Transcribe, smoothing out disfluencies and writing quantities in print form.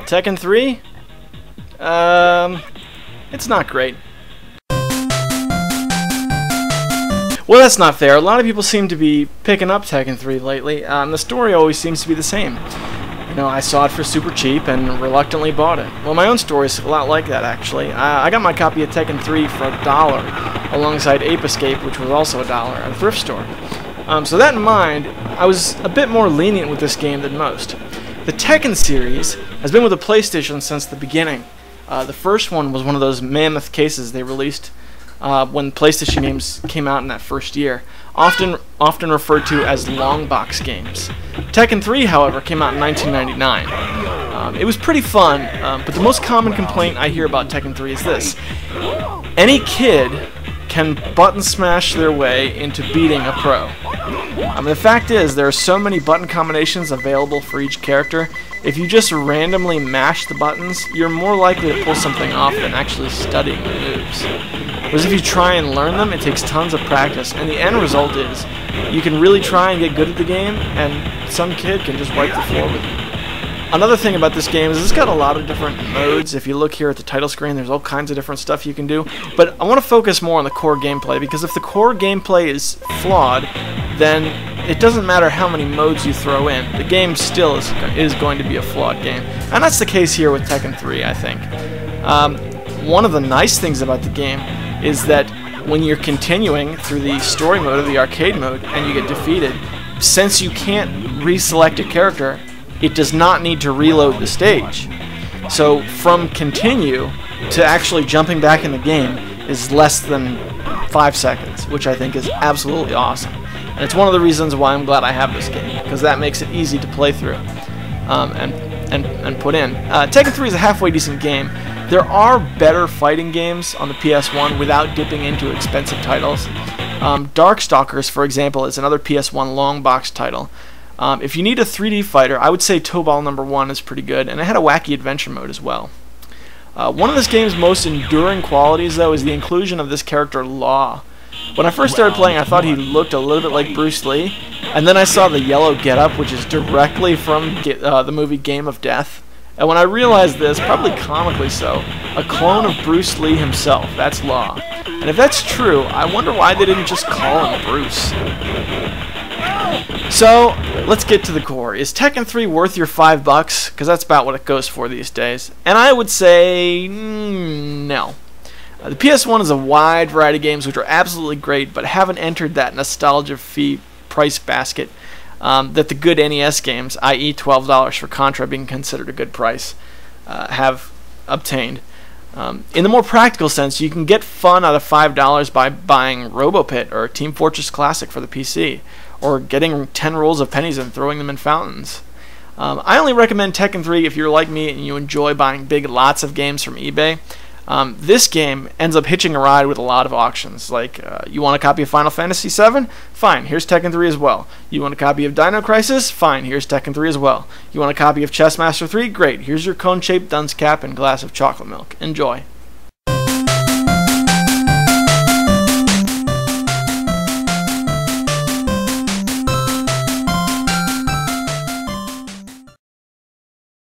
Tekken 3? It's not great. Well, that's not fair. A lot of people seem to be picking up Tekken 3 lately. The story always seems to be the same. You know, I saw it for super cheap and reluctantly bought it. Well, my own story is a lot like that, actually. I got my copy of Tekken 3 for $1, alongside Ape Escape, which was also $1 at a thrift store. So that in mind, I was a bit more lenient with this game than most. The Tekken series has been with the PlayStation since the beginning. The first one was one of those mammoth cases they released when PlayStation games came out in that first year, often referred to as long box games. Tekken 3, however, came out in 1999. It was pretty fun, but the most common complaint I hear about Tekken 3 is this: any kid can button smash their way into beating a pro. The fact is, there are so many button combinations available for each character. If you just randomly mash the buttons, you're more likely to pull something off than actually studying the moves. Whereas if you try and learn them, it takes tons of practice, and the end result is you can really try and get good at the game, and some kid can just wipe the floor with you. Another thing about this game is it's got a lot of different modes. If you look here at the title screen, there's all kinds of different stuff you can do. But I want to focus more on the core gameplay, because if the core gameplay is flawed, then it doesn't matter how many modes you throw in. The game still is going to be a flawed game. And that's the case here with Tekken 3, I think. One of the nice things about the game is that when you're continuing through the story mode or the arcade mode and you get defeated, since you can't reselect a character, it does not need to reload the stage. So from continue to actually jumping back in the game is less than 5 seconds, which I think is absolutely awesome. And it's one of the reasons why I'm glad I have this game, because that makes it easy to play through and put in. Tekken 3 is a halfway decent game. There are better fighting games on the PS1 without dipping into expensive titles. Darkstalkers, for example, is another PS1 long box title. If you need a 3D fighter, I would say Tobal #1 is pretty good, and it had a wacky adventure mode as well. One of this game's most enduring qualities, though, is the inclusion of this character Law. When I first started playing, I thought he looked a little bit like Bruce Lee, and then I saw the yellow getup, which is directly from the movie Game of Death. And when I realized this, probably comically so, a clone of Bruce Lee himself, that's Law. And if that's true, I wonder why they didn't just call him Bruce. So, let's get to the core. Is Tekken 3 worth your $5? Because that's about what it goes for these days. And I would say no. The PS1 is a wide variety of games which are absolutely great, but haven't entered that nostalgia fee price basket that the good NES games, i.e. $12 for Contra being considered a good price, have obtained. In the more practical sense, you can get fun out of $5 by buying RoboPit or Team Fortress Classic for the PC, or getting 10 rolls of pennies and throwing them in fountains. I only recommend Tekken 3 if you're like me and you enjoy buying big lots of games from eBay. This game ends up hitching a ride with a lot of auctions. Like, you want a copy of Final Fantasy VII? Fine, here's Tekken 3 as well. You want a copy of Dino Crisis? Fine, here's Tekken 3 as well. You want a copy of Chessmaster 3? Great, here's your cone-shaped dunce cap and glass of chocolate milk. Enjoy.